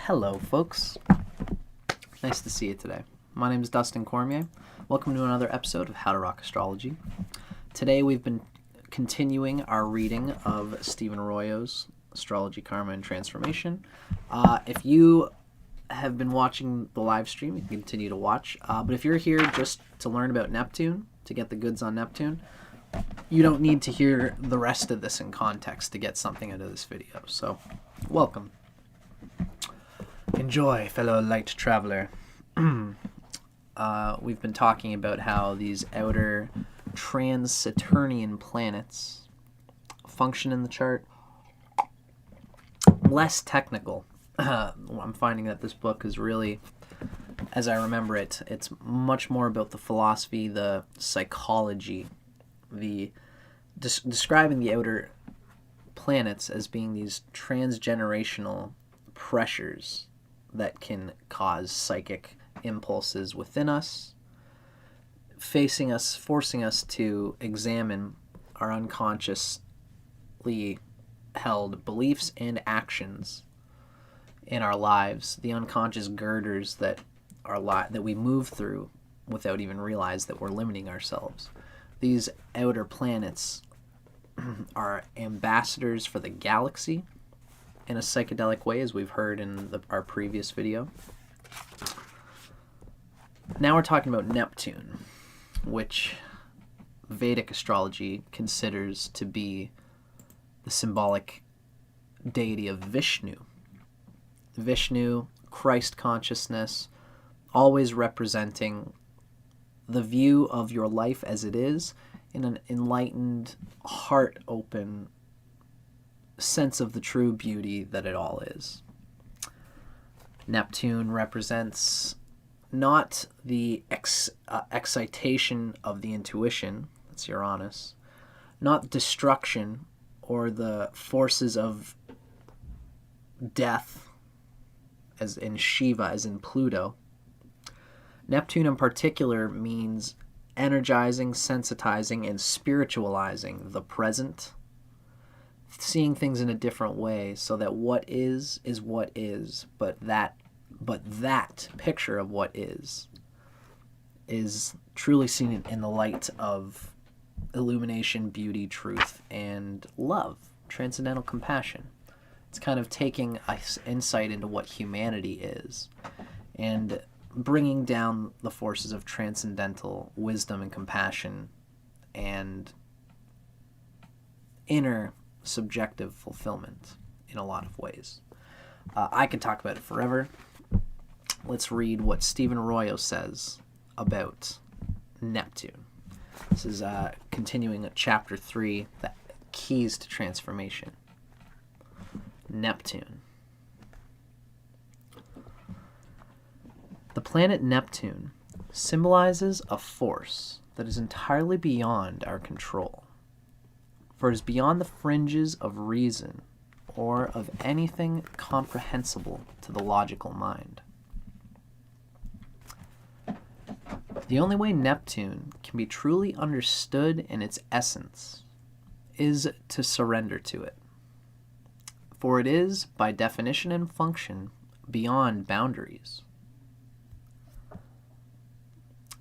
Hello, folks. Nice to see you today. My name is Dustin Cormier. Welcome to another episode of How to Rock Astrology. Today we've been continuing our reading of Stephen Arroyo's Astrology Karma and Transformation. If you have been watching the live stream, you can continue to watch. But if you're here just to learn about Neptune, to get the goods on Neptune, you don't need to hear the rest of this in context to get something out of this video. So, welcome. Enjoy, fellow light traveler. We've been talking about how these outer Trans-Saturnian planets function in the chart. Less technical. I'm finding that this book is really, as I remember it, it's much more about the philosophy, the psychology, the describing the outer planets as being these transgenerational pressures that can cause psychic impulses within us, forcing us to examine our unconsciously held beliefs and actions in our lives, the unconscious girders that we move through without even realize that we're limiting ourselves. These outer planets are ambassadors for the galaxy in a psychedelic way, as we've heard in our previous video. Now we're talking about Neptune, which Vedic astrology considers to be the symbolic deity of Vishnu. Vishnu, Christ consciousness, always representing the view of your life as it is in an enlightened, heart-open sense of the true beauty that it all is. Neptune represents not the excitation of the intuition, that's Uranus, not destruction or the forces of death, as in Shiva, as in Pluto. Neptune in particular means energizing, sensitizing, and spiritualizing the present, seeing things in a different way so that what is what is, but that picture of what is truly seen in the light of illumination, beauty, truth, and love, transcendental compassion. It's kind of taking us insight into what humanity is and bringing down the forces of transcendental wisdom and compassion and inner subjective fulfillment in a lot of ways. I could talk about it forever. Let's read what Stephen Arroyo says about Neptune. This is continuing at chapter 3, the keys to transformation. Neptune. The planet Neptune symbolizes a force that is entirely beyond our control, for it is beyond the fringes of reason or of anything comprehensible to the logical mind. The only way Neptune can be truly understood in its essence is to surrender to it, for it is, by definition and function, beyond boundaries.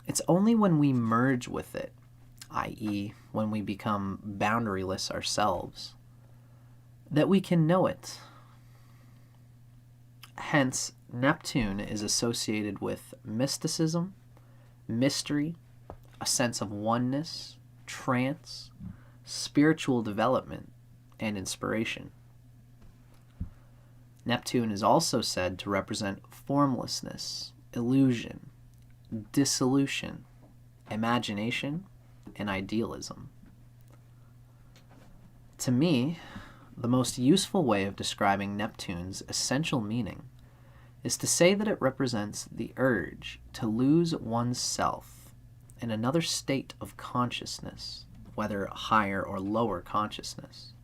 It's only when we merge with it, i.e., when we become boundaryless ourselves, that we can know it. Hence, Neptune is associated with mysticism, mystery, a sense of oneness, trance, spiritual development, and inspiration. Neptune is also said to represent formlessness, illusion, dissolution, imagination, and idealism. To me, the most useful way of describing Neptune's essential meaning is to say that it represents the urge to lose one's self in another state of consciousness, whether higher or lower consciousness,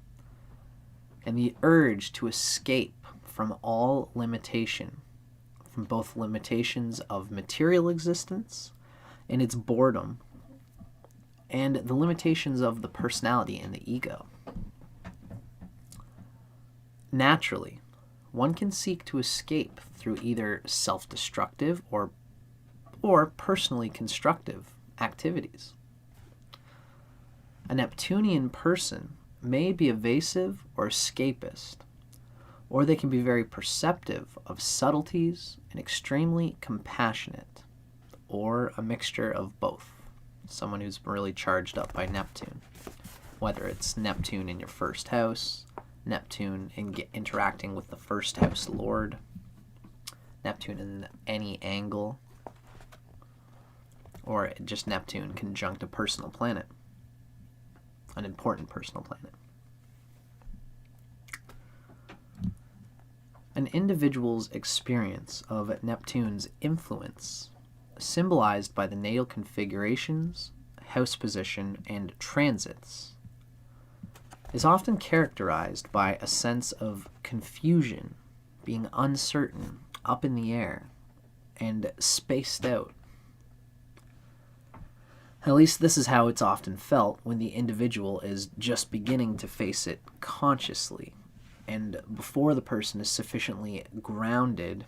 and the urge to escape from all limitation, from both limitations of material existence and its boredom, and the limitations of the personality and the ego. Naturally, one can seek to escape through either self-destructive or personally constructive activities. A Neptunian person may be evasive or escapist, or they can be very perceptive of subtleties and extremely compassionate, or a mixture of both. Someone who's really charged up by Neptune, whether it's Neptune in your first house, Neptune interacting with the first house lord, Neptune in any angle, or just Neptune conjunct a personal planet, an important personal planet. An individual's experience of Neptune's influence, symbolized by the natal configurations, house position, and transits, is often characterized by a sense of confusion, being uncertain, up in the air, and spaced out. At least this is how it's often felt when the individual is just beginning to face it consciously, and before the person is sufficiently grounded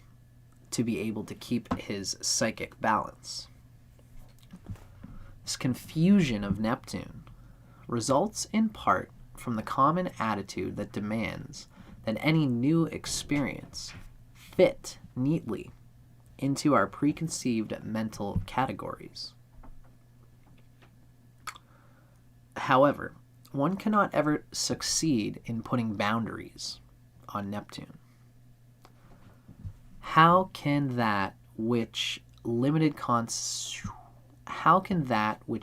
to be able to keep his psychic balance. This confusion of Neptune results in part from the common attitude that demands that any new experience fit neatly into our preconceived mental categories. However, one cannot ever succeed in putting boundaries on Neptune. How can that which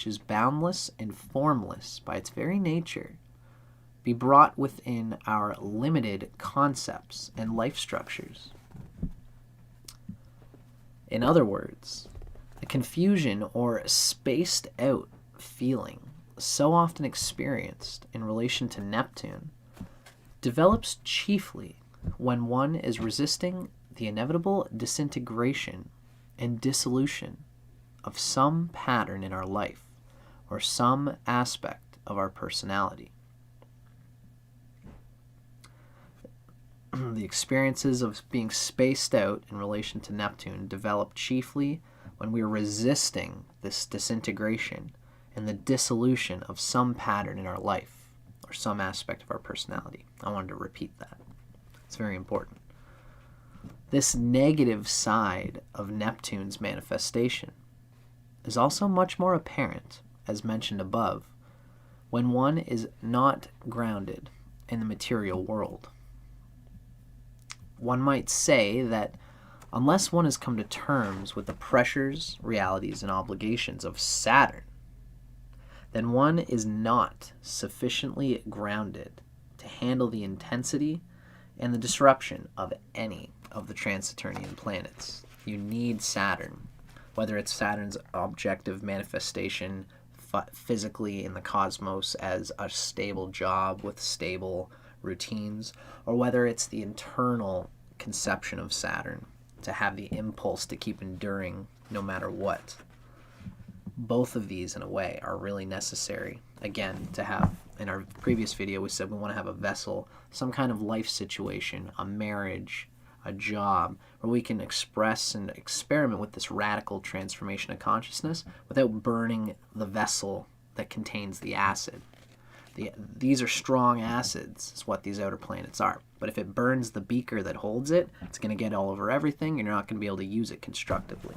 is boundless and formless by its very nature be brought within our limited concepts and life structures? In other words, the confusion or spaced out feeling so often experienced in relation to Neptune develops chiefly when one is resisting the inevitable disintegration and dissolution of some pattern in our life or some aspect of our personality. The experiences of being spaced out in relation to Neptune develop chiefly when we are resisting this disintegration and the dissolution of some pattern in our life or some aspect of our personality. I wanted to repeat that. It's very important. This negative side of Neptune's manifestation is also much more apparent, as mentioned above, when one is not grounded in the material world. One might say that unless one has come to terms with the pressures, realities, and obligations of Saturn, then one is not sufficiently grounded to handle the intensity and the disruption of any of the Trans-Saturnian planets. You need Saturn, whether it's Saturn's objective manifestation physically in the cosmos as a stable job with stable routines, or whether it's the internal conception of Saturn to have the impulse to keep enduring no matter what. Both of these, in a way, are really necessary. Again, to have, in our previous video, we said we want to have a vessel, some kind of life situation, a marriage, a job, where we can express and experiment with this radical transformation of consciousness without burning the vessel that contains the acid. These are strong acids, is what these outer planets are. But if it burns the beaker that holds it, it's going to get all over everything, and you're not going to be able to use it constructively.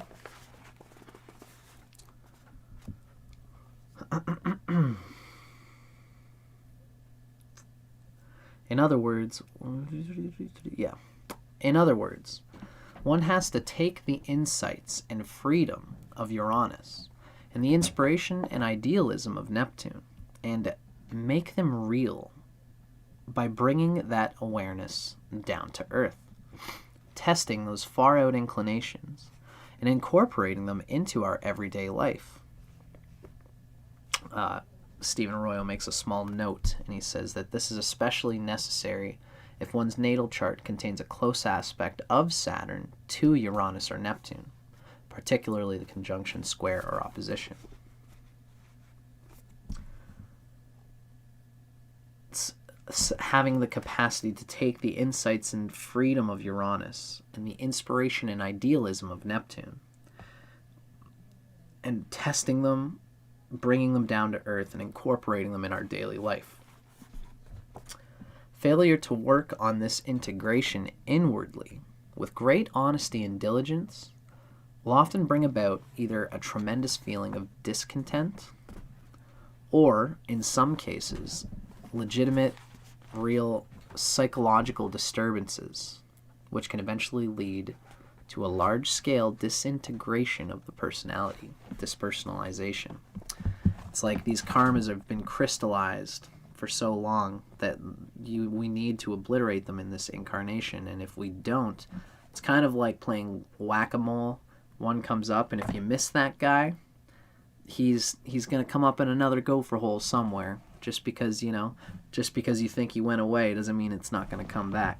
In other words, one has to take the insights and freedom of Uranus and the inspiration and idealism of Neptune and make them real by bringing that awareness down to earth, testing those far out inclinations and incorporating them into our everyday life. Stephen Arroyo makes a small note, and he says that this is especially necessary if one's natal chart contains a close aspect of Saturn to Uranus or Neptune, particularly the conjunction, square, or opposition. having the capacity to take the insights and freedom of Uranus and the inspiration and idealism of Neptune and testing them, bringing them down to earth, and incorporating them in our daily life. Failure to work on this integration inwardly with great honesty and diligence will often bring about either a tremendous feeling of discontent or, in some cases, legitimate, real psychological disturbances, which can eventually lead to a large-scale disintegration of the personality, dispersonalization. It's like these karmas have been crystallized for so long that we need to obliterate them in this incarnation, and if we don't, it's kind of like playing whack-a-mole. One comes up, and if you miss that guy, he's going to come up in another gopher hole somewhere. Just because you think he went away doesn't mean it's not going to come back.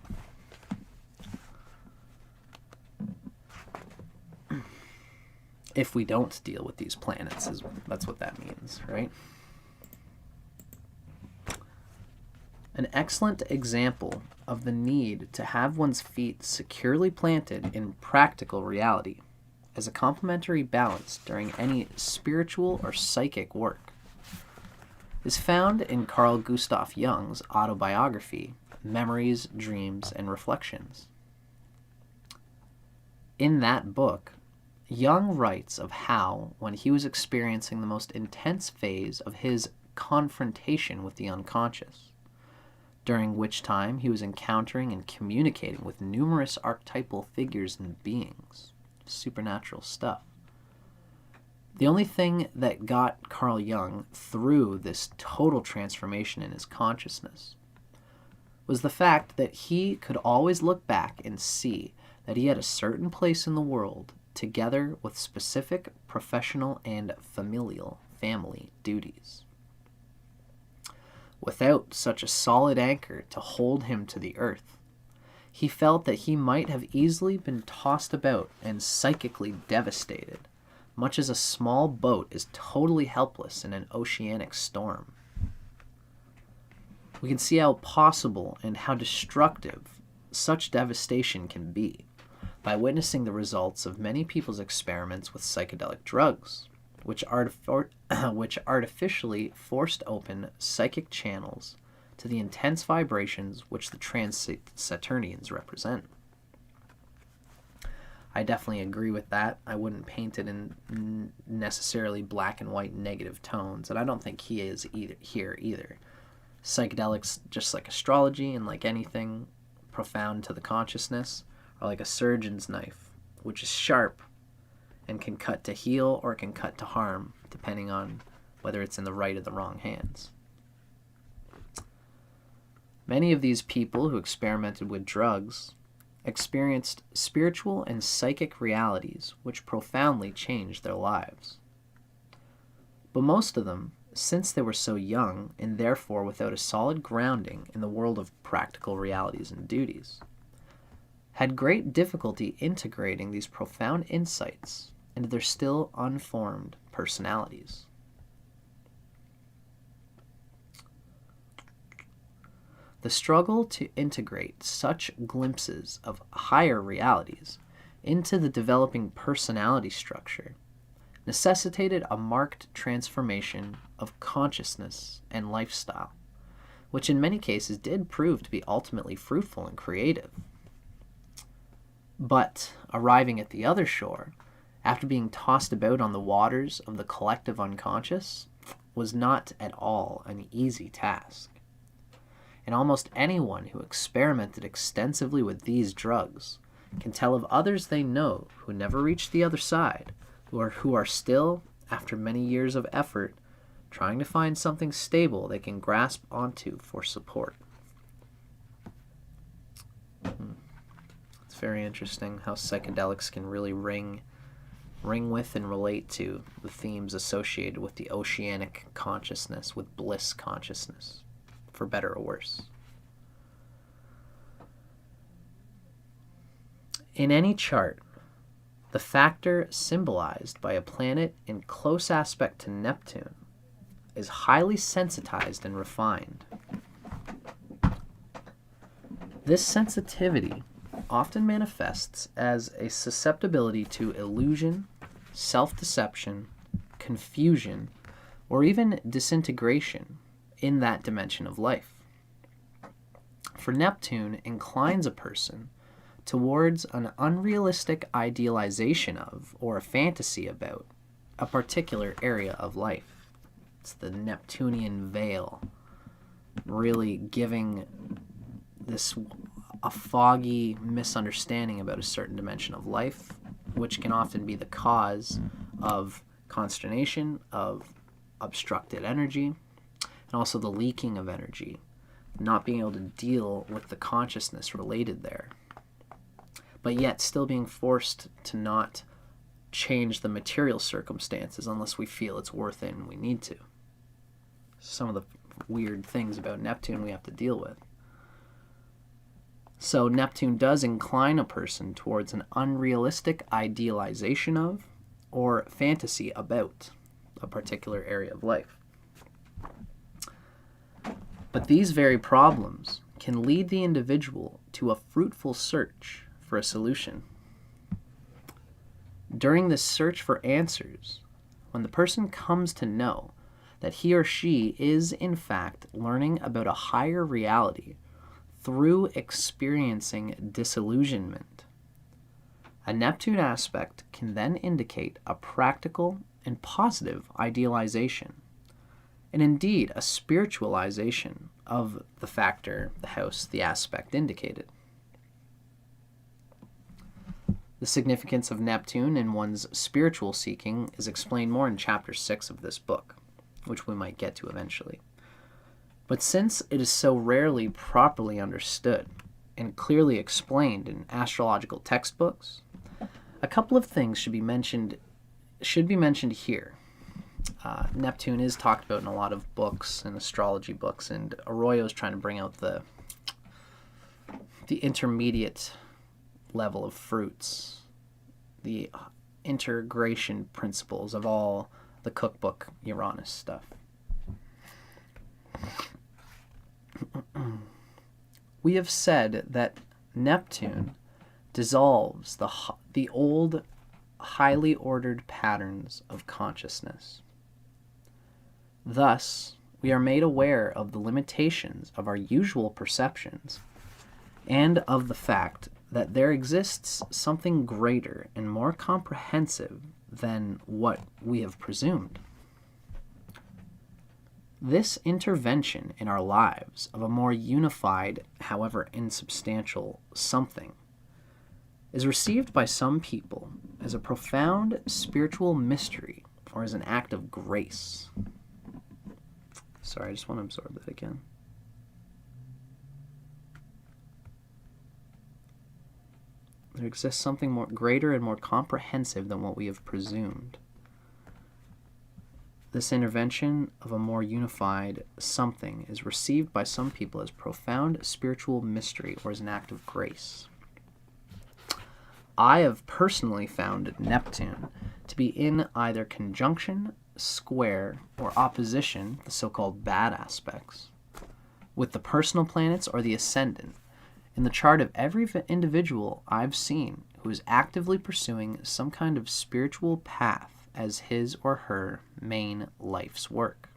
If we don't deal with these planets, that's what that means, right? An excellent example of the need to have one's feet securely planted in practical reality as a complementary balance during any spiritual or psychic work is found in Carl Gustav Jung's autobiography, Memories, Dreams, and Reflections. In that book, Jung writes of how, when he was experiencing the most intense phase of his confrontation with the unconscious, during which time he was encountering and communicating with numerous archetypal figures and beings, supernatural stuff. The only thing that got Carl Jung through this total transformation in his consciousness was the fact that he could always look back and see that he had a certain place in the world together with specific professional and familial family duties. Without such a solid anchor to hold him to the earth, he felt that he might have easily been tossed about and psychically devastated, much as a small boat is totally helpless in an oceanic storm. We can see how possible and how destructive such devastation can be by witnessing the results of many people's experiments with psychedelic drugs, which artificially forced open psychic channels to the intense vibrations which the Trans-Saturnians represent. I definitely agree with that. I wouldn't paint it in necessarily black and white negative tones, and I don't think he is here either. Psychedelics, just like astrology and like anything profound to the consciousness, are like a surgeon's knife, which is sharp and can cut to heal or can cut to harm, depending on whether it's in the right or the wrong hands. Many of these people who experimented with drugs experienced spiritual and psychic realities which profoundly changed their lives. But most of them, since they were so young and therefore without a solid grounding in the world of practical realities and duties, had great difficulty integrating these profound insights into their still unformed personalities. The struggle to integrate such glimpses of higher realities into the developing personality structure necessitated a marked transformation of consciousness and lifestyle, which in many cases did prove to be ultimately fruitful and creative. But arriving at the other shore, after being tossed about on the waters of the collective unconscious, was not at all an easy task. And almost anyone who experimented extensively with these drugs can tell of others they know who never reached the other side, who are still, after many years of effort, trying to find something stable they can grasp onto for support. It's very interesting how psychedelics can really ring with and relate to the themes associated with the oceanic consciousness, with bliss consciousness, for better or worse. In any chart, the factor symbolized by a planet in close aspect to Neptune is highly sensitized and refined. This sensitivity often manifests as a susceptibility to illusion, self-deception, confusion, or even disintegration in that dimension of life. For Neptune inclines a person towards an unrealistic idealization of, or a fantasy about, a particular area of life. It's the Neptunian veil, really giving a foggy misunderstanding about a certain dimension of life, which can often be the cause of consternation, of obstructed energy, and also the leaking of energy, not being able to deal with the consciousness related there, but yet still being forced to not change the material circumstances unless we feel it's worth it and we need to. Some of the weird things about Neptune we have to deal with. So Neptune does incline a person towards an unrealistic idealization of or fantasy about a particular area of life. But these very problems can lead the individual to a fruitful search for a solution. During this search for answers, when the person comes to know that he or she is in fact learning about a higher reality through experiencing disillusionment, a Neptune aspect can then indicate a practical and positive idealization, and indeed a spiritualization of the factor, the house, the aspect indicated. The significance of Neptune in one's spiritual seeking is explained more in chapter 6 of this book, which we might get to eventually. But since it is so rarely properly understood and clearly explained in astrological textbooks, a couple of things should be mentioned here. Neptune is talked about in a lot of books and astrology books, and Arroyo is trying to bring out the intermediate level of fruits, the integration principles of all the cookbook Uranus stuff. We have said that Neptune dissolves the old, highly ordered patterns of consciousness. Thus, we are made aware of the limitations of our usual perceptions and of the fact that there exists something greater and more comprehensive than what we have presumed. This intervention in our lives of a more unified, however insubstantial, something is received by some people as a profound spiritual mystery or as an act of grace. Sorry, I just want to absorb that again. There exists something more greater and more comprehensive than what we have presumed. This intervention of a more unified something is received by some people as profound spiritual mystery or as an act of grace. I have personally found Neptune to be in either conjunction, square, or opposition, the so-called bad aspects, with the personal planets or the ascendant, in the chart of every individual I've seen who is actively pursuing some kind of spiritual path as his or her main life's work.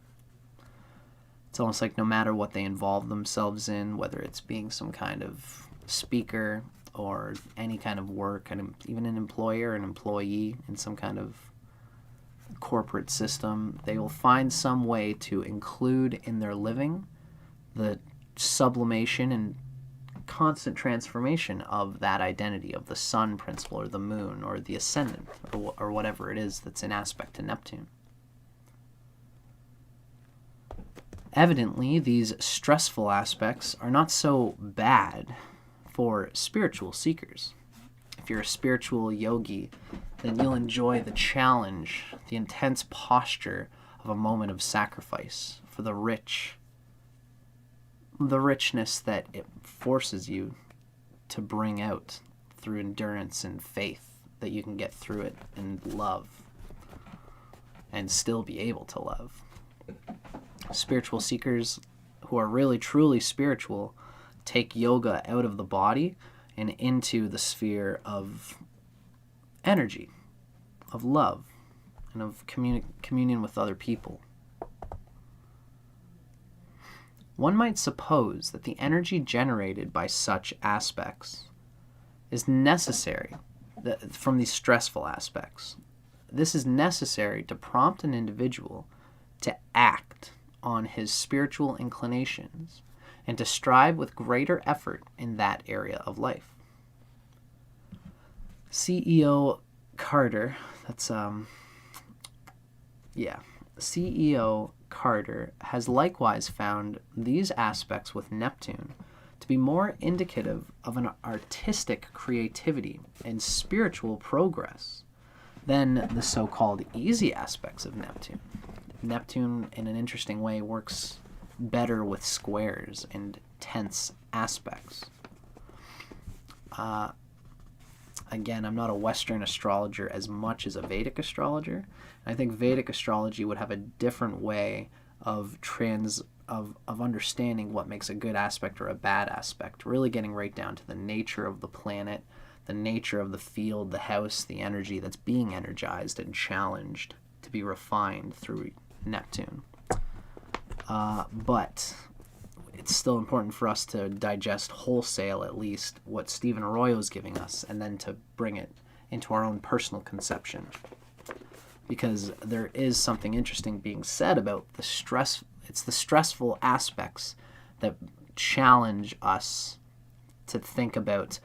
It's almost like no matter what they involve themselves in, whether it's being some kind of speaker or any kind of work, and even an employer, an employee in some kind of corporate system, they will find some way to include in their living the sublimation and constant transformation of that identity, of the sun principle or the moon or the ascendant or whatever it is that's in aspect to Neptune. Evidently, these stressful aspects are not so bad for spiritual seekers. If you're a spiritual yogi, then you'll enjoy the challenge, the intense posture of a moment of sacrifice for the richness that it forces you to bring out through endurance and faith, that you can get through it and love and still be able to love. Spiritual seekers who are really truly spiritual take yoga out of the body and into the sphere of energy, of love, and of communion with other people. One might suppose that the energy generated by such aspects is necessary from these stressful aspects. This is necessary to prompt an individual to act on his spiritual inclinations and to strive with greater effort in that area of life. CEO Carter, CEO Carter has likewise found these aspects with Neptune to be more indicative of an artistic creativity and spiritual progress than the so-called easy aspects of Neptune. Neptune, in an interesting way, works better with squares and tense aspects. Again, I'm not a Western astrologer as much as a Vedic astrologer. I think Vedic astrology would have a different way of understanding what makes a good aspect or a bad aspect, really getting right down to the nature of the planet, the nature of the field, the house, the energy that's being energized and challenged to be refined through Neptune. But it's still important for us to digest wholesale, at least, what Stephen Arroyo is giving us, and then to bring it into our own personal conception. Because there is something interesting being said about the stress. It's the stressful aspects that challenge us to think about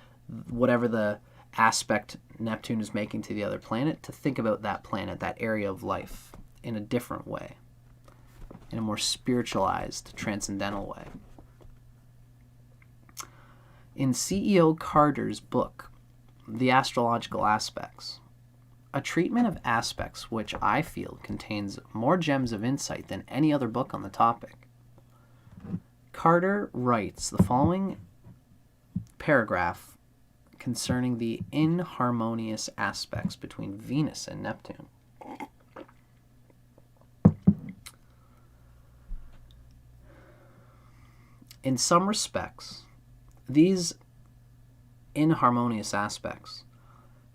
whatever the aspect Neptune is making to the other planet, to think about that planet, that area of life, in a different way, in a more spiritualized, transcendental way. In CEO Carter's book, The Astrological Aspects, a treatment of aspects which I feel contains more gems of insight than any other book on the topic, Carter writes the following paragraph concerning the inharmonious aspects between Venus and Neptune. In some respects, these inharmonious aspects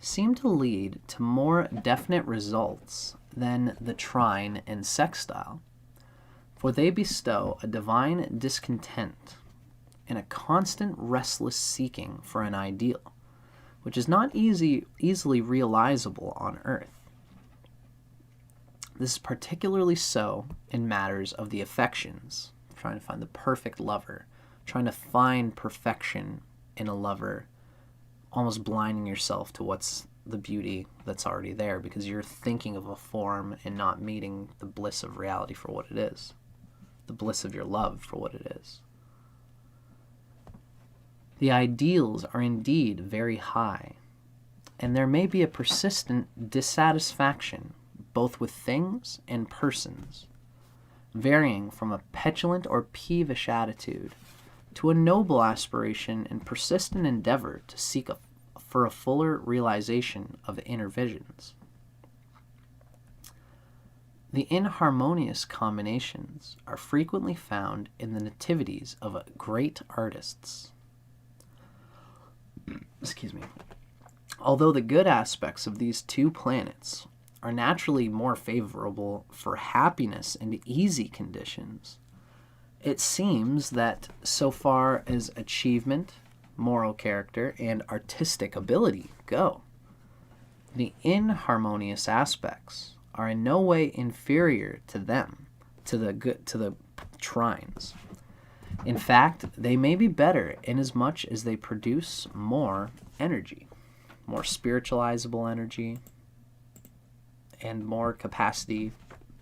seem to lead to more definite results than the trine and sextile, for they bestow a divine discontent and a constant restless seeking for an ideal, which is not easily realizable on Earth. This is particularly so in matters of the affections, trying to find the perfect lover, trying to find perfection in a lover, almost blinding yourself to what's the beauty that's already there because you're thinking of a form and not meeting the bliss of reality for what it is, the bliss of your love for what it is. The ideals are indeed very high, and there may be a persistent dissatisfaction both with things and persons, varying from a petulant or peevish attitude to a noble aspiration and persistent endeavor to seek for a fuller realization of inner visions. The inharmonious combinations are frequently found in the nativities of great artists. Excuse me. Although the good aspects of these two planets are naturally more favorable for happiness and easy conditions, it seems that so far as achievement, moral character, and artistic ability go, the inharmonious aspects are in no way inferior to them, to the trines. In fact, they may be better inasmuch as they produce more energy, more spiritualizable energy, and more capacity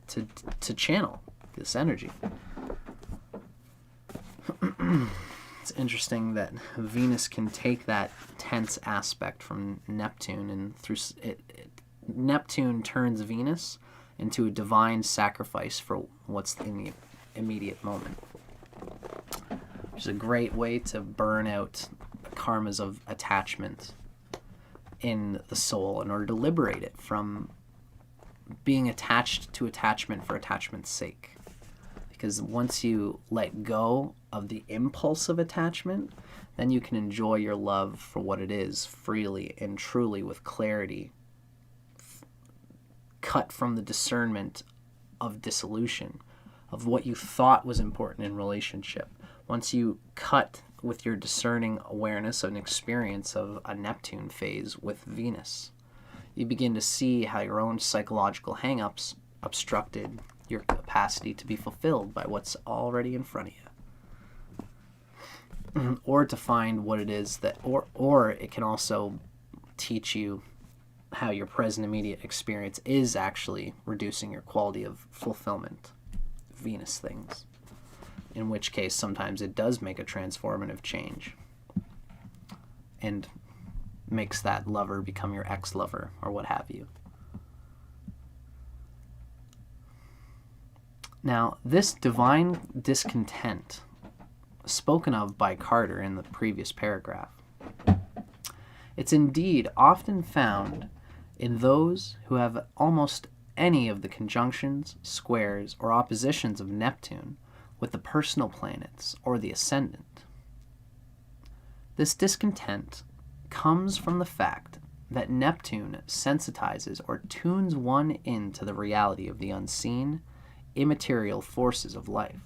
to channel this energy. It's interesting that Venus can take that tense aspect from Neptune, and through Neptune turns Venus into a divine sacrifice for what's in the immediate moment. Which is a great way to burn out karmas of attachment in the soul in order to liberate it from being attached to attachment for attachment's sake. because once you let go of the impulse of attachment, then you can enjoy your love for what it is freely and truly with clarity, cut from the discernment of dissolution, of what you thought was important in relationship. Once you cut with your discerning awareness of an experience of a Neptune phase with Venus, you begin to see how your own psychological hang-ups obstructed your capacity to be fulfilled by what's already in front of you. Or to find what it is that, or it can also teach you how your present immediate experience is actually reducing your quality of fulfillment, Venus things. In which case, sometimes it does make a transformative change and makes that lover become your ex-lover or what have you. Now, this divine discontent spoken of by Carter in the previous paragraph, it's indeed often found in those who have almost any of the conjunctions, squares, or oppositions of Neptune with the personal planets or the ascendant. This discontent comes from the fact that Neptune sensitizes or tunes one into the reality of the unseen, immaterial forces of life.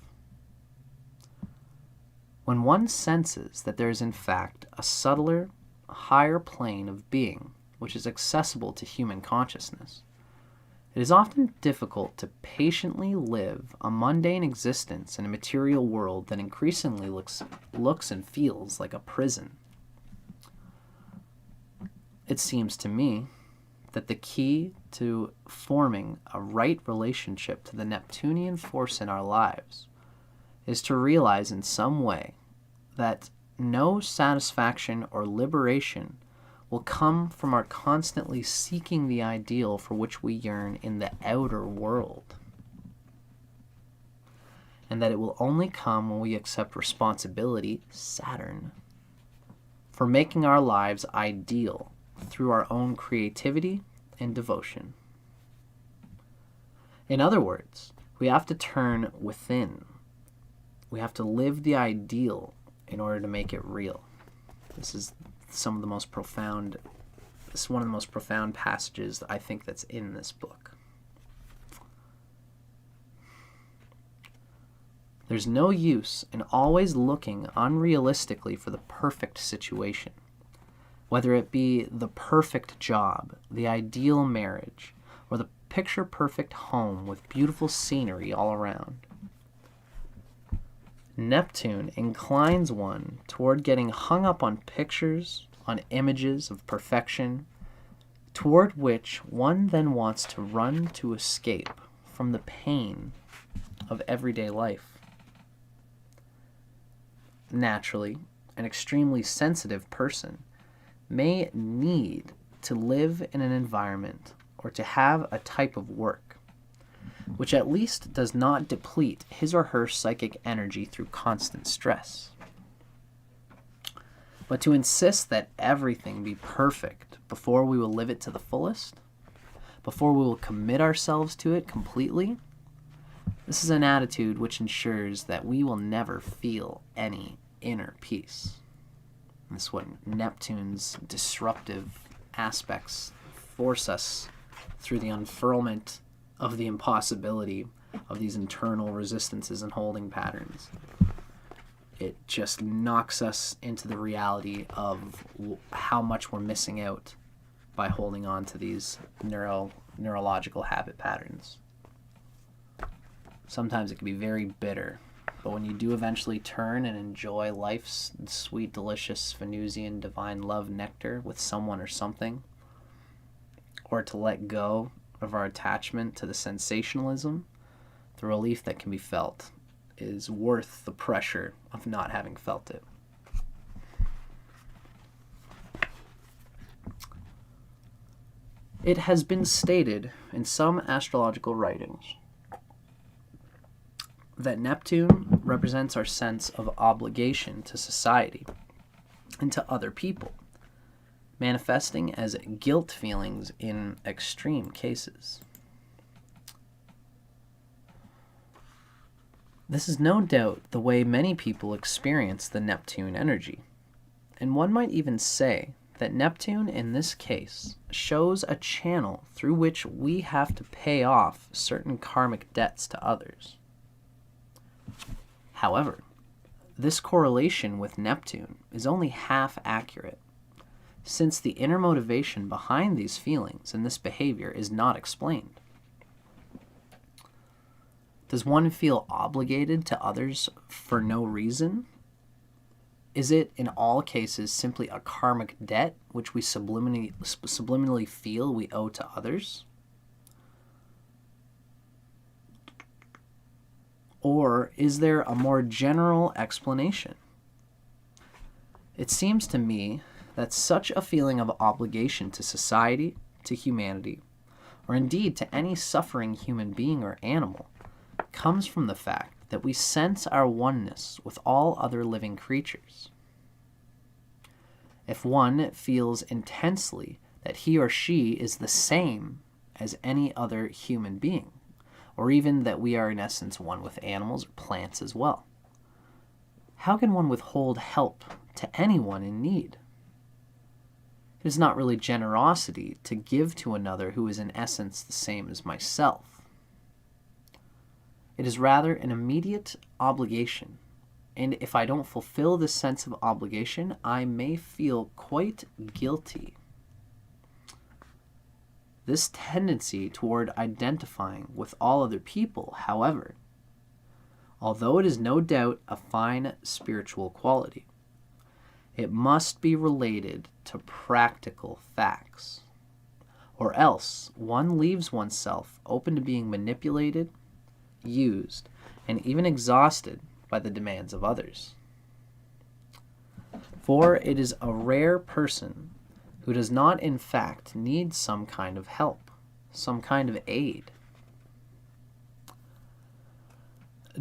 When one senses that there is in fact a subtler, higher plane of being which is accessible to human consciousness, it is often difficult to patiently live a mundane existence in a material world that increasingly looks and feels like a prison. It seems to me that the key to forming a right relationship to the Neptunian force in our lives is to realize in some way that no satisfaction or liberation will come from our constantly seeking the ideal for which we yearn in the outer world, and that it will only come when we accept responsibility, Saturn, for making our lives ideal through our own creativity and devotion. In other words, we have to turn within. We have to live the ideal in order to make it real. This is one of the most profound passages I think that's in this book. There's no use in always looking unrealistically for the perfect situation, whether it be the perfect job, the ideal marriage, or the picture-perfect home with beautiful scenery all around. Neptune inclines one toward getting hung up on pictures, on images of perfection, toward which one then wants to run to escape from the pain of everyday life. Naturally, an extremely sensitive person may need to live in an environment or to have a type of work which at least does not deplete his or her psychic energy through constant stress. But to insist that everything be perfect before we will live it to the fullest, before we will commit ourselves to it completely, this is an attitude which ensures that we will never feel any inner peace. This is what Neptune's disruptive aspects force us through the unfurlment of the impossibility of these internal resistances and holding patterns. It just knocks us into the reality of how much we're missing out by holding on to these neurological habit patterns. Sometimes it can be very bitter, but when you do eventually turn and enjoy life's sweet, delicious Venusian divine love nectar with someone or something, or to let go of our attachment to the sensationalism, the relief that can be felt is worth the pressure of not having felt it. It has been stated in some astrological writings that Neptune represents our sense of obligation to society and to other people, manifesting as guilt feelings in extreme cases. This is no doubt the way many people experience the Neptune energy, and one might even say that Neptune in this case shows a channel through which we have to pay off certain karmic debts to others. However, this correlation with Neptune is only half accurate, since the inner motivation behind these feelings and this behavior is not explained. Does one feel obligated to others for no reason? Is it, in all cases, simply a karmic debt which we subliminally feel we owe to others? Or is there a more general explanation? It seems to me that such a feeling of obligation to society, to humanity, or indeed to any suffering human being or animal, comes from the fact that we sense our oneness with all other living creatures. If one feels intensely that he or she is the same as any other human being, or even that we are in essence one with animals or plants as well, how can one withhold help to anyone in need? It is not really generosity to give to another who is in essence the same as myself. It is rather an immediate obligation, and if I don't fulfill this sense of obligation, I may feel quite guilty. This tendency toward identifying with all other people, however, although it is no doubt a fine spiritual quality, it must be related to practical facts, or else one leaves oneself open to being manipulated, used, and even exhausted by the demands of others. For it is a rare person who does not in fact need some kind of help, some kind of aid.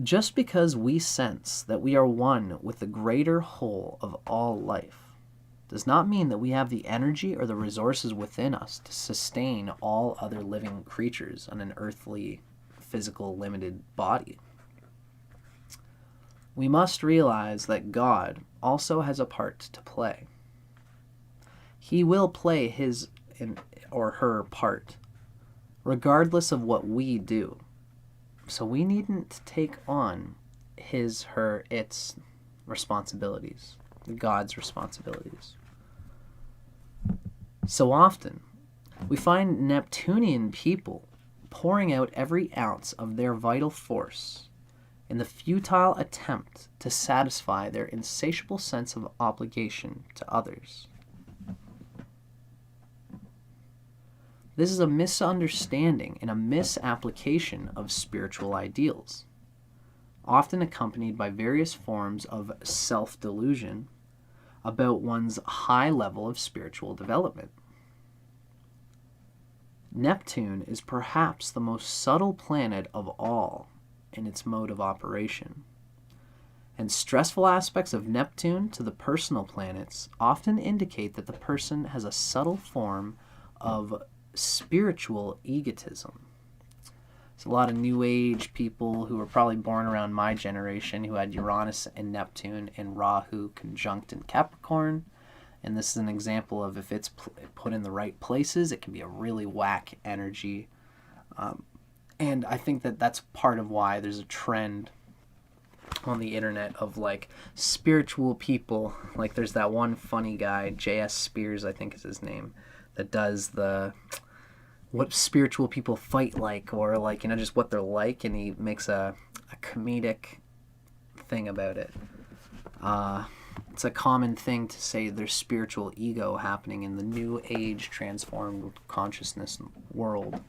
Just because we sense that we are one with the greater whole of all life does not mean that we have the energy or the resources within us to sustain all other living creatures on an earthly, physical, limited body. We must realize that God also has a part to play. He will play his or her part, regardless of what we do. So we needn't take on his, her, its responsibilities, God's responsibilities. So often, we find Neptunian people pouring out every ounce of their vital force in the futile attempt to satisfy their insatiable sense of obligation to others. This is a misunderstanding and a misapplication of spiritual ideals, often accompanied by various forms of self-delusion about one's high level of spiritual development. Neptune is perhaps the most subtle planet of all in its mode of operation, and stressful aspects of Neptune to the personal planets often indicate that the person has a subtle form of spiritual egotism. There's a lot of New Age people who were probably born around my generation who had Uranus and Neptune and Rahu conjunct in Capricorn. And this is an example of if it's put in the right places, it can be a really whack energy. And I think that that's part of why there's a trend on the internet of like spiritual people. Like there's that one funny guy, J.S. Spears, I think is his name, that does the what spiritual people fight like, or like, you know, just what they're like, and he makes a comedic thing about it. It's a common thing to say there's spiritual ego happening in the new age transformed consciousness world.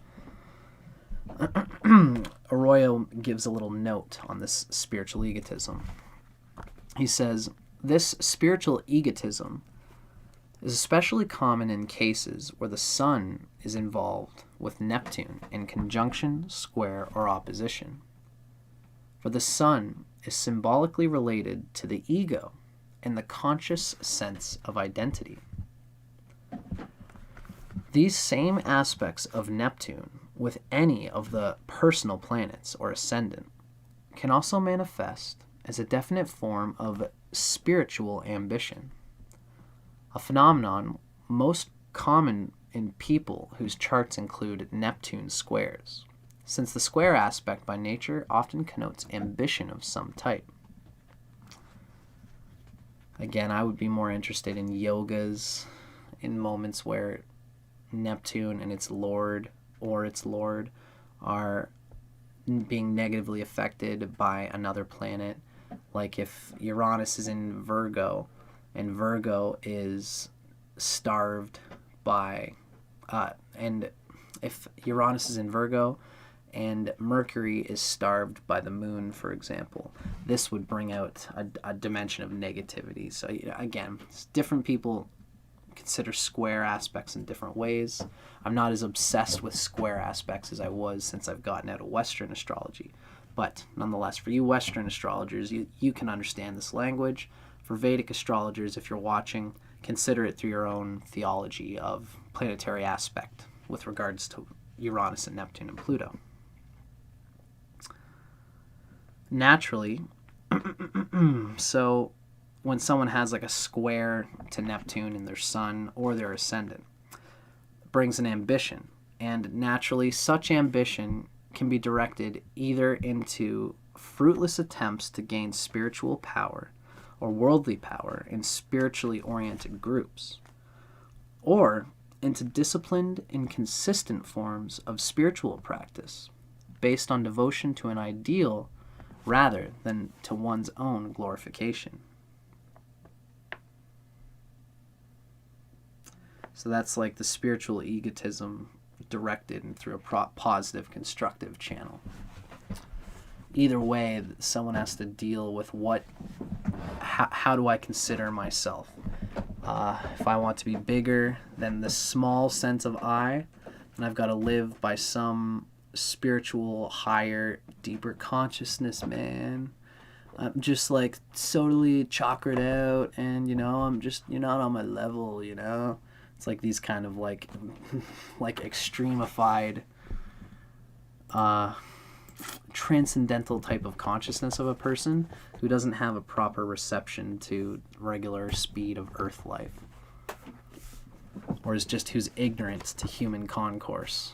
Arroyo gives a little note on this spiritual egotism. He says, this spiritual egotism is especially common in cases where the sun is involved with Neptune in conjunction, square, or opposition. For the sun is symbolically related to the ego and the conscious sense of identity. These same aspects of Neptune with any of the personal planets or ascendant can also manifest as a definite form of spiritual ambition, a phenomenon most common in people whose charts include Neptune squares, since the square aspect by nature often connotes ambition of some type. Again, I would be more interested in yogas, in moments where Neptune and its lord or its lord are being negatively affected by another planet. Like if Uranus is in Virgo and Virgo is starved by, and if Uranus is in Virgo and Mercury is starved by the moon, for example, this would bring out a dimension of negativity. So again, different people consider square aspects in different ways. I'm not as obsessed with square aspects as I was since I've gotten out of Western astrology. But nonetheless, for you Western astrologers, you can understand this language. For Vedic astrologers, if you're watching, consider it through your own theology of planetary aspect with regards to Uranus and Neptune and Pluto. Naturally, so when someone has like a square to Neptune in their sun or their ascendant, it brings an ambition. And naturally, such ambition can be directed either into fruitless attempts to gain spiritual power or worldly power in spiritually oriented groups, or into disciplined and consistent forms of spiritual practice based on devotion to an ideal rather than to one's own glorification. So that's like the spiritual egotism directed and through a positive, constructive channel. Either way, someone has to deal with how do I consider myself? If I want to be bigger than the small sense of I, then I've got to live by some spiritual, higher, deeper consciousness, man. I'm just like totally chakra'd out, and I'm just, you're not on my level, It's like these kind of like extremified transcendental type of consciousness of a person who doesn't have a proper reception to regular speed of earth life, or is just who's ignorant to human concourse,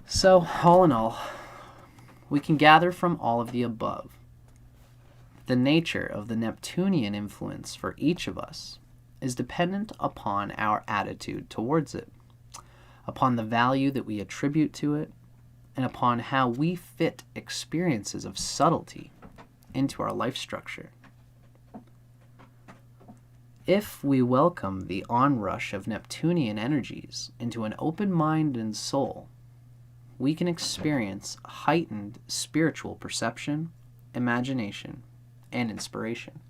So all in all, we can gather from all of the above the nature of the Neptunian influence for each of us is dependent upon our attitude towards it, upon the value that we attribute to it, and upon how we fit experiences of subtlety into our life structure. If we welcome the onrush of Neptunian energies into an open mind and soul, we can experience heightened spiritual perception, imagination, and inspiration.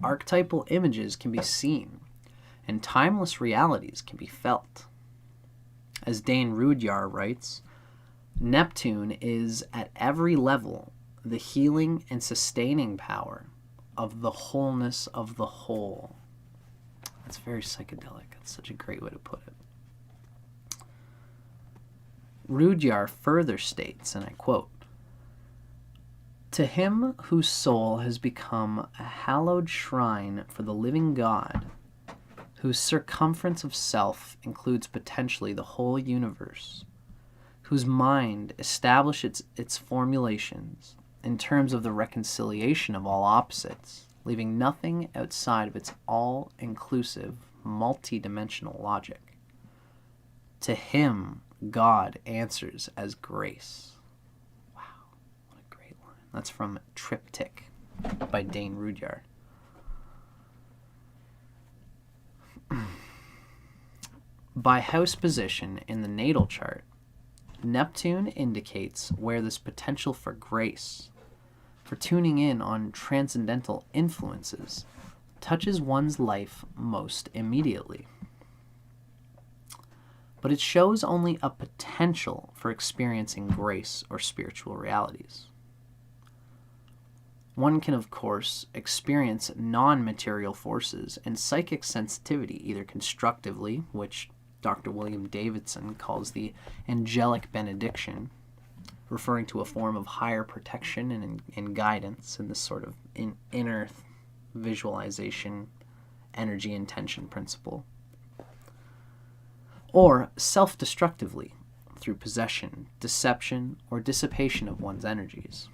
Archetypal images can be seen, and timeless realities can be felt. As Dane Rudyard writes, Neptune is at every level the healing and sustaining power of the wholeness of the whole. That's very psychedelic. That's such a great way to put it. Rudyard further states, and I quote, "To him whose soul has become a hallowed shrine for the living God, whose circumference of self includes potentially the whole universe, whose mind establishes its formulations in terms of the reconciliation of all opposites, leaving nothing outside of its all-inclusive, multi-dimensional logic. To him, God answers as grace." Wow, what a great line. That's from Triptych by Dane Rudyard. By house position in the natal chart, Neptune indicates where this potential for grace, for tuning in on transcendental influences, touches one's life most immediately. But it shows only a potential for experiencing grace or spiritual realities. One can, of course, experience non-material forces and psychic sensitivity either constructively, which Dr. William Davidson calls the angelic benediction, referring to a form of higher protection and guidance in this sort of inner visualization, energy intention principle. Or self-destructively, through possession, deception, or dissipation of one's energies.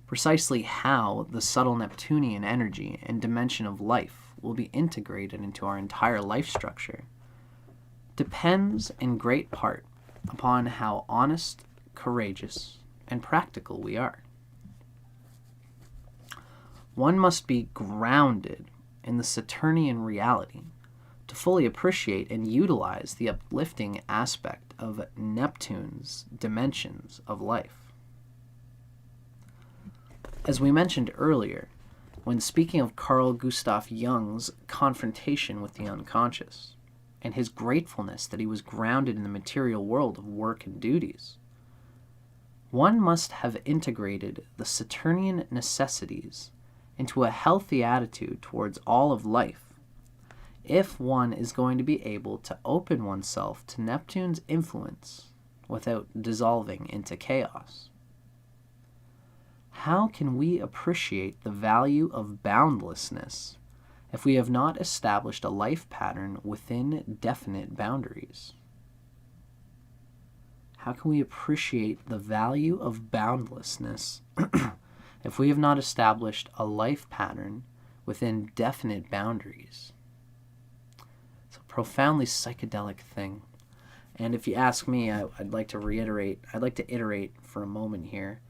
Precisely how the subtle Neptunian energy and dimension of life will be integrated into our entire life structure depends in great part upon how honest, courageous, and practical we are. One must be grounded in the Saturnian reality to fully appreciate and utilize the uplifting aspect of Neptune's dimensions of life. As we mentioned earlier, when speaking of Carl Gustav Jung's confrontation with the unconscious, and his gratefulness that he was grounded in the material world of work and duties, one must have integrated the Saturnian necessities into a healthy attitude towards all of life if one is going to be able to open oneself to Neptune's influence without dissolving into chaos. How can we appreciate the value of boundlessness if we have not established a life pattern within definite boundaries? How can we appreciate the value of boundlessness if we have not established a life pattern within definite boundaries? It's a profoundly psychedelic thing. And if you ask me, I'd like to iterate for a moment here,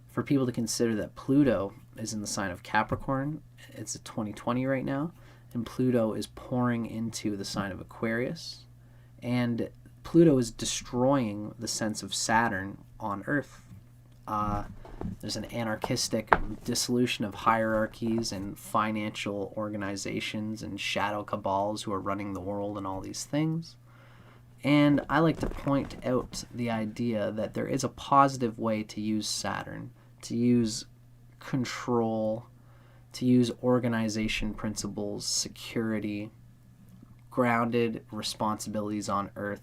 for people to consider that Pluto is in the sign of Capricorn. It's at 2020 right now, and Pluto is pouring into the sign of Aquarius, and Pluto is destroying the sense of Saturn on Earth. There's an anarchistic dissolution of hierarchies and financial organizations and shadow cabals who are running the world and all these things. And I like to point out the idea that there is a positive way to use Saturn, to use control, to use organization principles, security, grounded responsibilities on Earth,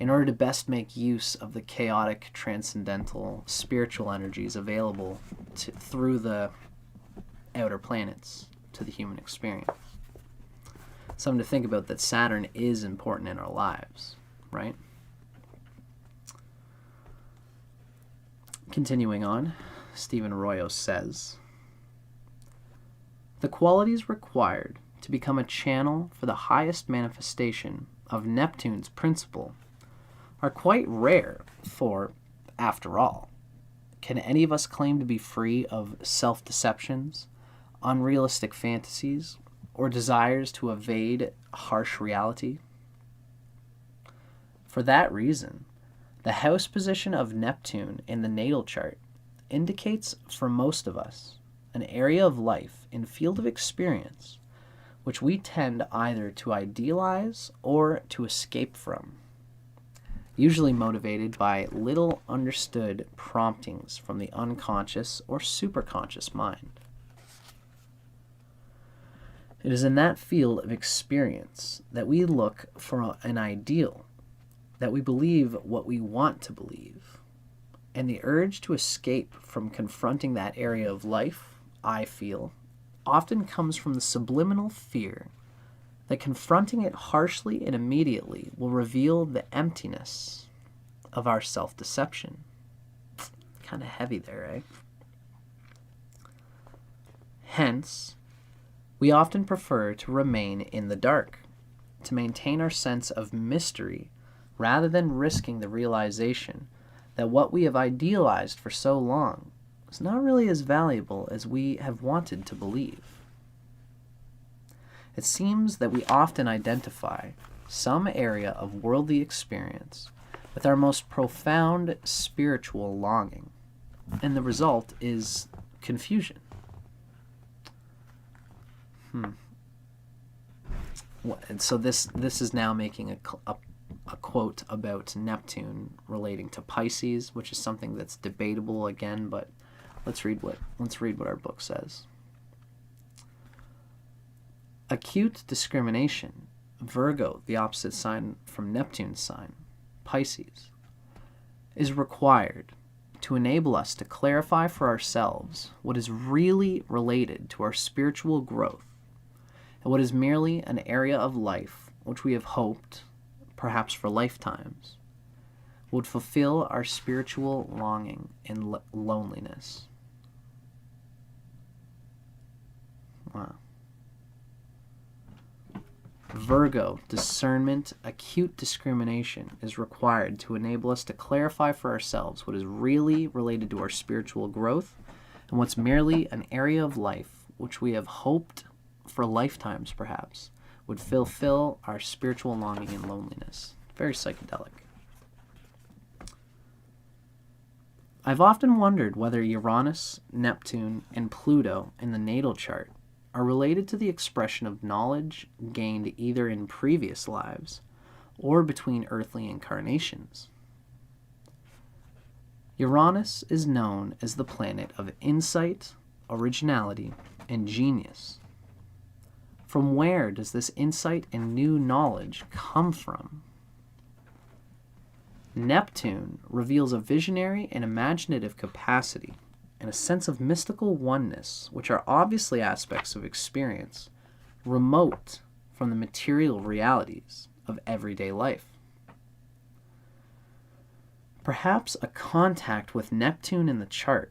in order to best make use of the chaotic, transcendental, spiritual energies available through the outer planets to the human experience. Something to think about, that Saturn is important in our lives, right? Continuing on, Stephen Arroyo says, the qualities required to become a channel for the highest manifestation of Neptune's principle are quite rare, for, after all, can any of us claim to be free of self-deceptions, unrealistic fantasies, or desires to evade harsh reality? For that reason, the house position of Neptune in the natal chart indicates for most of us an area of life and field of experience which we tend either to idealize or to escape from, usually motivated by little understood promptings from the unconscious or superconscious mind. It is in that field of experience that we look for an ideal, that we believe what we want to believe, and the urge to escape from confronting that area of life, I feel, often comes from the subliminal fear that confronting it harshly and immediately will reveal the emptiness of our self-deception. Kind of heavy there, eh? Hence, we often prefer to remain in the dark, to maintain our sense of mystery, rather than risking the realization that what we have idealized for so long is not really as valuable as we have wanted to believe. It seems that we often identify some area of worldly experience with our most profound spiritual longing, and the result is confusion. And so this is now making a quote about Neptune relating to Pisces, which is something that's debatable again, but let's read what our book says. Acute discrimination Virgo, the opposite sign from Neptune's sign, Pisces, is required to enable us to clarify for ourselves what is really related to our spiritual growth and what is merely an area of life which we have hoped, perhaps for lifetimes, would fulfill our spiritual longing and loneliness. Wow. Virgo, discernment, acute discrimination is required to enable us to clarify for ourselves what is really related to our spiritual growth and what's merely an area of life which we have hoped for lifetimes, perhaps, would fulfill our spiritual longing and loneliness. Very psychedelic. I've often wondered whether Uranus, Neptune, and Pluto in the natal chart are related to the expression of knowledge gained either in previous lives or between earthly incarnations. Uranus is known as the planet of insight, originality, and genius. From where does this insight and new knowledge come from? Neptune reveals a visionary and imaginative capacity and a sense of mystical oneness, which are obviously aspects of experience, remote from the material realities of everyday life. Perhaps a contact with Neptune in the chart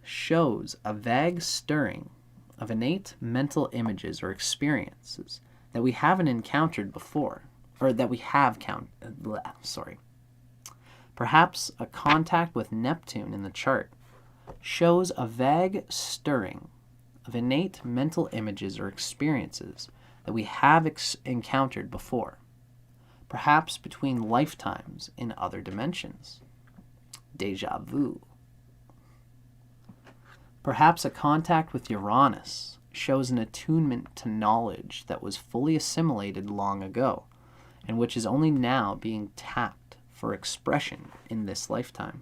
shows a vague stirring of innate mental images or experiences that we haven't encountered before, or that we have Perhaps a contact with Neptune in the chart shows a vague stirring of innate mental images or experiences that we have encountered before, perhaps between lifetimes in other dimensions. Déjà vu. Perhaps a contact with Uranus shows an attunement to knowledge that was fully assimilated long ago, and which is only now being tapped for expression in this lifetime.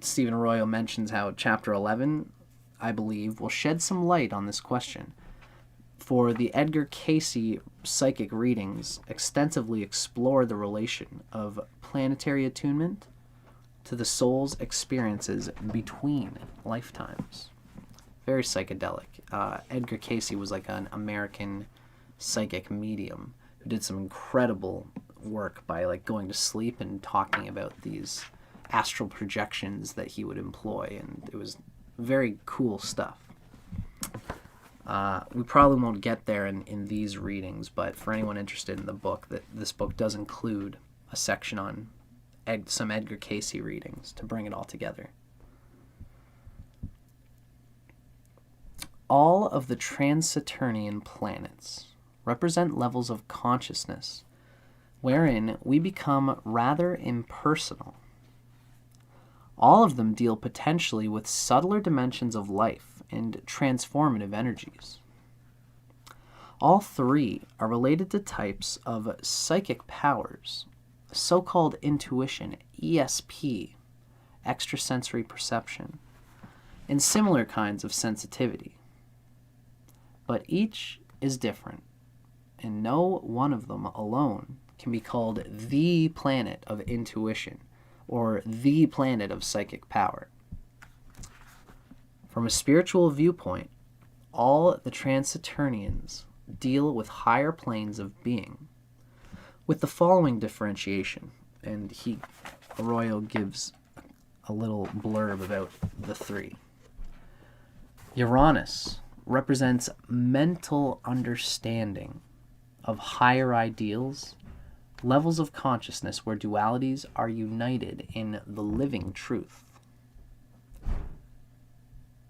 Stephen Arroyo mentions how Chapter 11, I believe, will shed some light on this question. For the Edgar Cayce psychic readings extensively explore the relation of planetary attunement to the soul's experiences between lifetimes. Very psychedelic. Edgar Cayce was like an American psychic medium who did some incredible work by like going to sleep and talking about these astral projections that he would employ, and it was very cool stuff. We probably won't get there in these readings, but for anyone interested in the book, this book does include a section on some Edgar Cayce readings to bring it all together. All of the Trans-Saturnian planets represent levels of consciousness wherein we become rather impersonal. All of them deal potentially with subtler dimensions of life and transformative energies. All three are related to types of psychic powers, so-called intuition, ESP, extrasensory perception, and similar kinds of sensitivity. But each is different, and no one of them alone can be called the planet of intuition or the planet of psychic power. From a spiritual viewpoint, all the Trans-Saturnians deal with higher planes of being, with the following differentiation, and Arroyo gives a little blurb about the three. Uranus represents mental understanding of higher ideals, levels of consciousness where dualities are united in the living truth.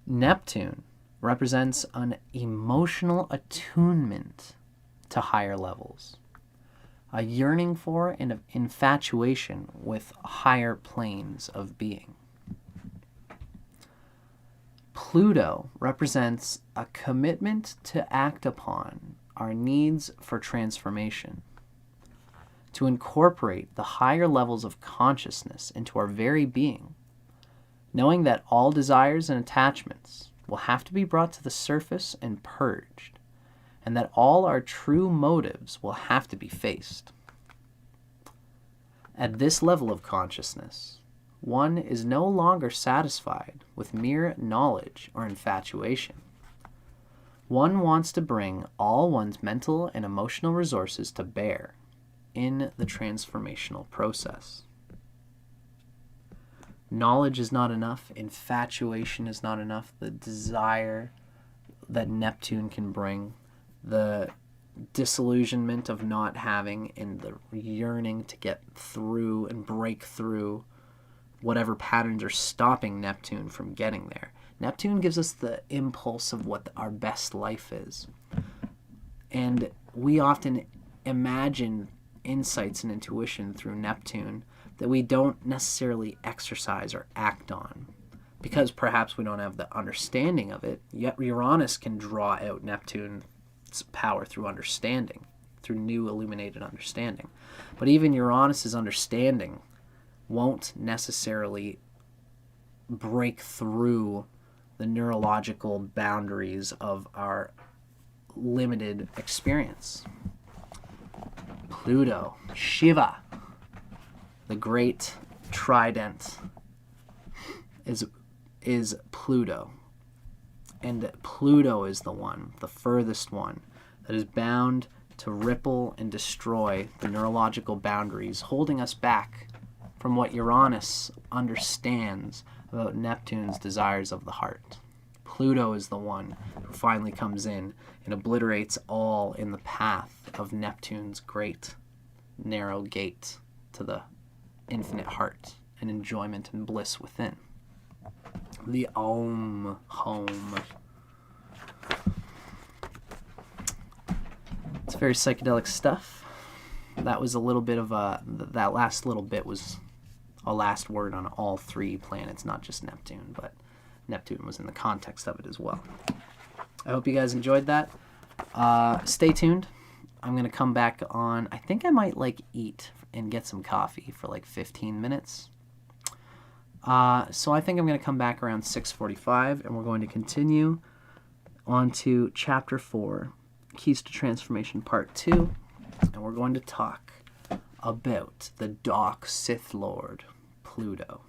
Neptune represents an emotional attunement to higher levels, a yearning for and an infatuation with higher planes of being. Pluto represents a commitment to act upon our needs for transformation, to incorporate the higher levels of consciousness into our very being, knowing that all desires and attachments will have to be brought to the surface and purged, and that all our true motives will have to be faced. At this level of consciousness, one is no longer satisfied with mere knowledge or infatuation. One wants to bring all one's mental and emotional resources to bear in the transformational process. Knowledge is not enough. Infatuation is not enough. The desire that Neptune can bring, the disillusionment of not having, and the yearning to get through and break through whatever patterns are stopping Neptune from getting there. Neptune gives us the impulse of what our best life is. And we often imagine insights and intuition through Neptune that we don't necessarily exercise or act on, because perhaps we don't have the understanding of it. Yet Uranus can draw out Neptune's power through understanding, through new illuminated understanding. But even Uranus's understanding won't necessarily break through the neurological boundaries of our limited experience. Pluto, Shiva, the great trident, is Pluto. And Pluto is the one, the furthest one, that is bound to ripple and destroy the neurological boundaries, holding us back from what Uranus understands about Neptune's desires of the heart. Pluto is the one who finally comes in and obliterates all in the path of Neptune's great narrow gate to the infinite heart and enjoyment and bliss within. The Om home. It's very psychedelic stuff. That was a little bit of that last little bit was a last word on all three planets, not just Neptune, but Neptune was in the context of it as well. I hope you guys enjoyed that. Stay tuned. I'm going to come back on, I think I might eat and get some coffee for 15 minutes. So I think I'm going to come back around 6:45, and we're going to continue on to Chapter 4, Keys to Transformation Part 2, and we're going to talk about the dark Sith Lord, Pluto.